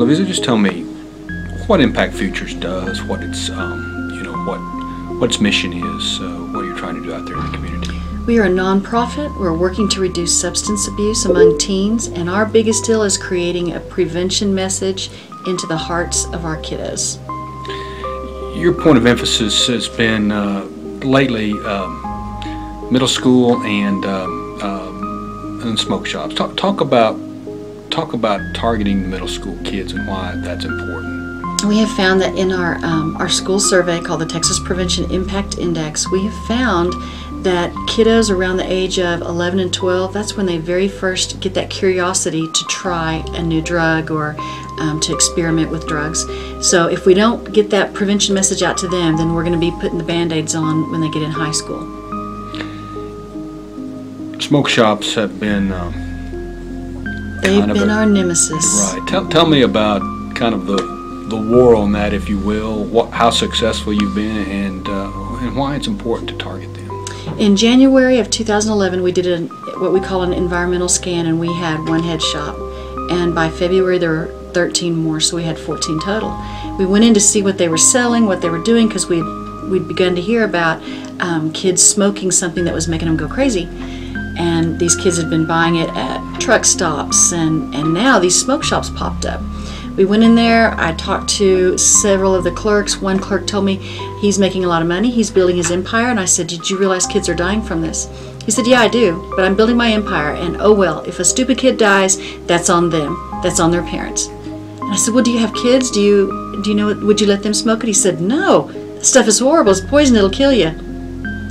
LaViza, just tell me what Impact Futures does, what its what its mission is, what you're trying to do out there in the community. We are a nonprofit. We're working to reduce substance abuse among teens, and our biggest deal is creating a prevention message into the hearts of our kiddos. Your point of emphasis has been lately middle school and smoke shops. Talk about targeting middle school kids and why that's important. We have found that in our school survey called the Texas Prevention Impact Index, we have found that kiddos around the age of 11 and 12, that's when they very first get that curiosity to try a new drug or to experiment with drugs. So if we don't get that prevention message out to them, then we're going to be putting the Band-Aids on when they get in high school. Smoke shops have been they've been our nemesis. Right. Tell me about kind of the war on that, if you will, how successful you've been, and why it's important to target them. In January of 2011, we did what we call an environmental scan, and we had one head shop. And by February, there were 13 more, so we had 14 total. We went in to see what they were selling, what they were doing, because we'd begun to hear about kids smoking something that was making them go crazy. And these kids had been buying it at truck stops, and now these smoke shops popped up. We went in there, I talked to several of the clerks. One clerk told me he's making a lot of money, he's building his empire, and I said, did you realize kids are dying from this? He said, yeah, I do, but I'm building my empire, and oh well, if a stupid kid dies, that's on them, that's on their parents. And I said, well, do you have kids? Do you know, would you let them smoke it? He said, no, that stuff is horrible, it's poison, it'll kill you.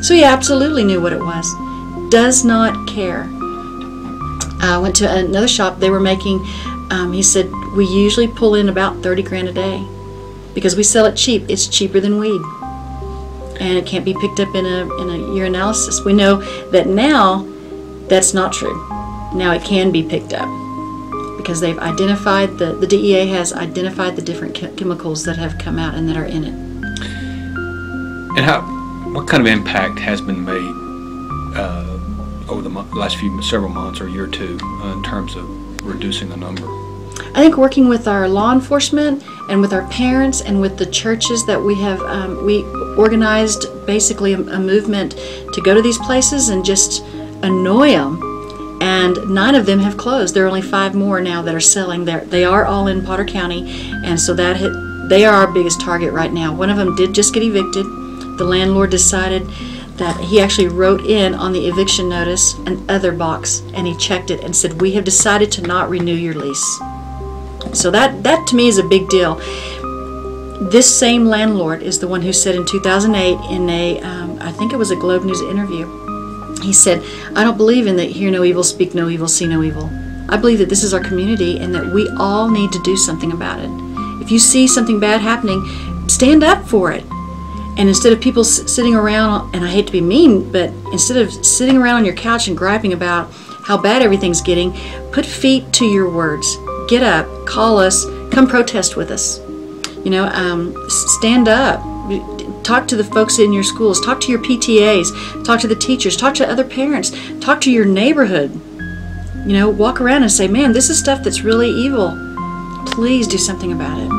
So he absolutely knew what it was. Does not care. I went to another shop, they were making, he said, we usually pull in about 30 grand a day because we sell it cheap. It's cheaper than weed, and it can't be picked up in a urinalysis. We know that now that's not true. Now it can be picked up because they've identified, the DEA has identified the different chemicals that have come out and that are in it. And what kind of impact has been made over the last several months or year or two in terms of reducing the number? I think working with our law enforcement and with our parents and with the churches that we have, we organized basically a movement to go to these places and just annoy them. And 9 of them have closed. There are only 5 more now that are selling there. They are all in Potter County, and so they are our biggest target right now. One of them did just get evicted. The landlord decided that he actually wrote in on the eviction notice an other box, and he checked it and said, we have decided to not renew your lease. So that to me is a big deal. This same landlord is the one who said in 2008 in I think it was a Globe News interview, he said, I don't believe in the hear no evil, speak no evil, see no evil. I believe that this is our community and that we all need to do something about it. If you see something bad happening, stand up for it. And instead of people sitting around, and I hate to be mean, but instead of sitting around on your couch and griping about how bad everything's getting, put feet to your words. Get up, call us, come protest with us. Stand up. Talk to the folks in your schools. Talk to your PTAs. Talk to the teachers. Talk to other parents. Talk to your neighborhood. Walk around and say, man, this is stuff that's really evil. Please do something about it.